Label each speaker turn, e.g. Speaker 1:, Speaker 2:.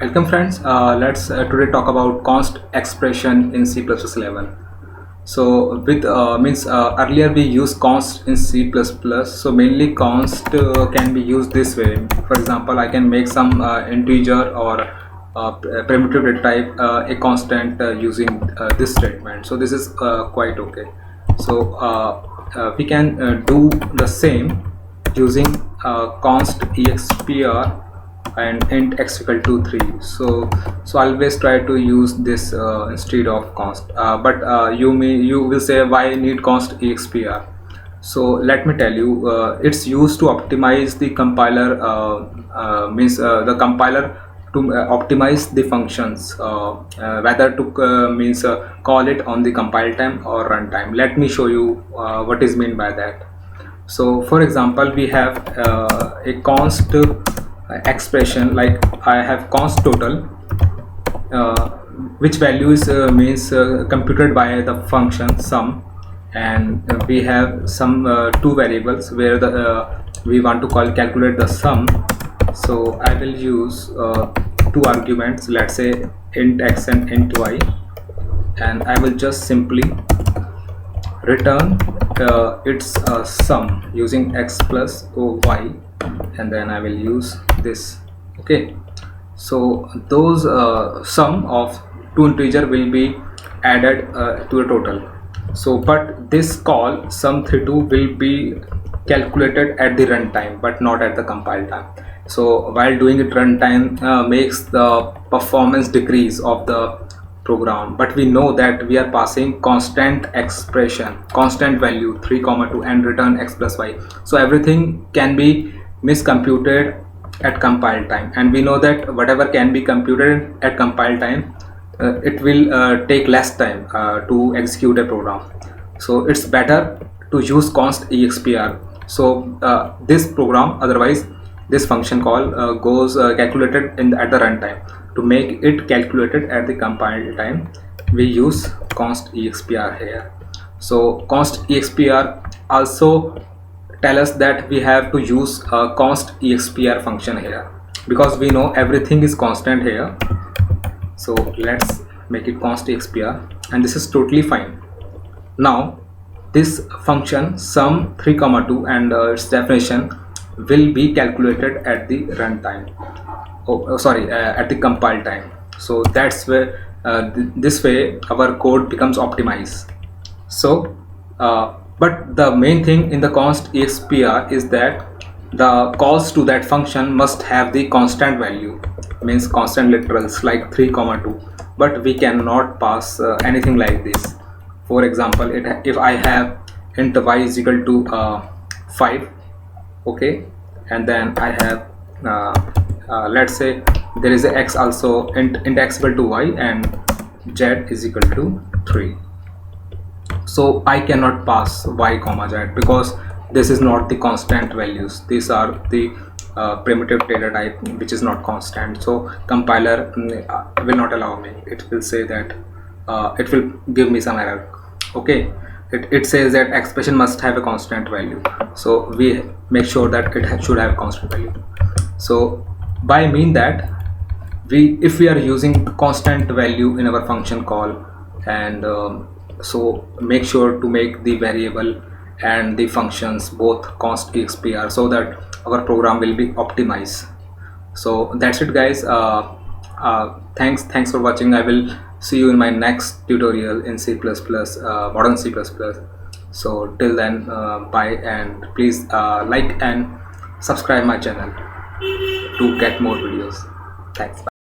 Speaker 1: Welcome friends. Let's today talk about const expression in C++11. So with means earlier we used const in C++. So mainly const can be used this way. For example, I can make some integer or primitive data type a constant using this statement. So this is quite okay. So we can do the same using const expr and int x equal to 3. So always try to use this instead of const, but you will say, why need const expr? So let me tell you, it's used to optimize the compiler, means the compiler to optimize the functions, whether to means call it on the compile time or runtime. Let me show you what is meant by that. So for example, we have a const expression, like I have const total, uh, which value is means computed by the function sum, and we have some two variables where the we want to calculate the sum. So I will use two arguments, let's say int x and int y, and I will just simply return its sum using x plus y, and then I will use this. Okay, so those sum of two integer will be added to a total. So but this call sum32 will be calculated at the runtime but not at the compile time. So while doing it, runtime makes the performance decrease of the program, but we know that we are passing constant expression, constant value 3 comma 2 and return x plus y. So everything can be miscomputed at compile time, and we know that whatever can be computed at compile time, it will take less time to execute a program. So it's better to use const expr. So this program, otherwise this function call goes calculated at the runtime. To make it calculated at the compile time, we use const expr here. So const expr also tell us that we have to use a const expr function here, because we know everything is constant here. So let's make it const expr, and this is totally fine. Now this function sum 3 comma 2 and its definition will be calculated at the runtime, sorry, at the compile time. So that's where this way our code becomes optimized. So but the main thing in the const expr is that the calls to that function must have the constant value, means constant literals like 3 comma 2, but we cannot pass anything like this. For example, if I have int y is equal to 5, okay, and then I have let's say there is a x also, int x equal to y and z is equal to 3. So I cannot pass y comma z because this is not the constant values. These are the primitive data type which is not constant. So compiler will not allow me. It will say that it will give me some error. Okay, it says that expression must have a constant value. So we make sure that it should have a constant value. So by mean that if we are using constant value in our function call, and so make sure to make the variable and the functions both const expr, so that our program will be optimized. So that's it guys. Thanks for watching. I will see you in my next tutorial in C++, modern C++. So till then, bye, and please like and subscribe my channel to get more videos. Thanks. Bye.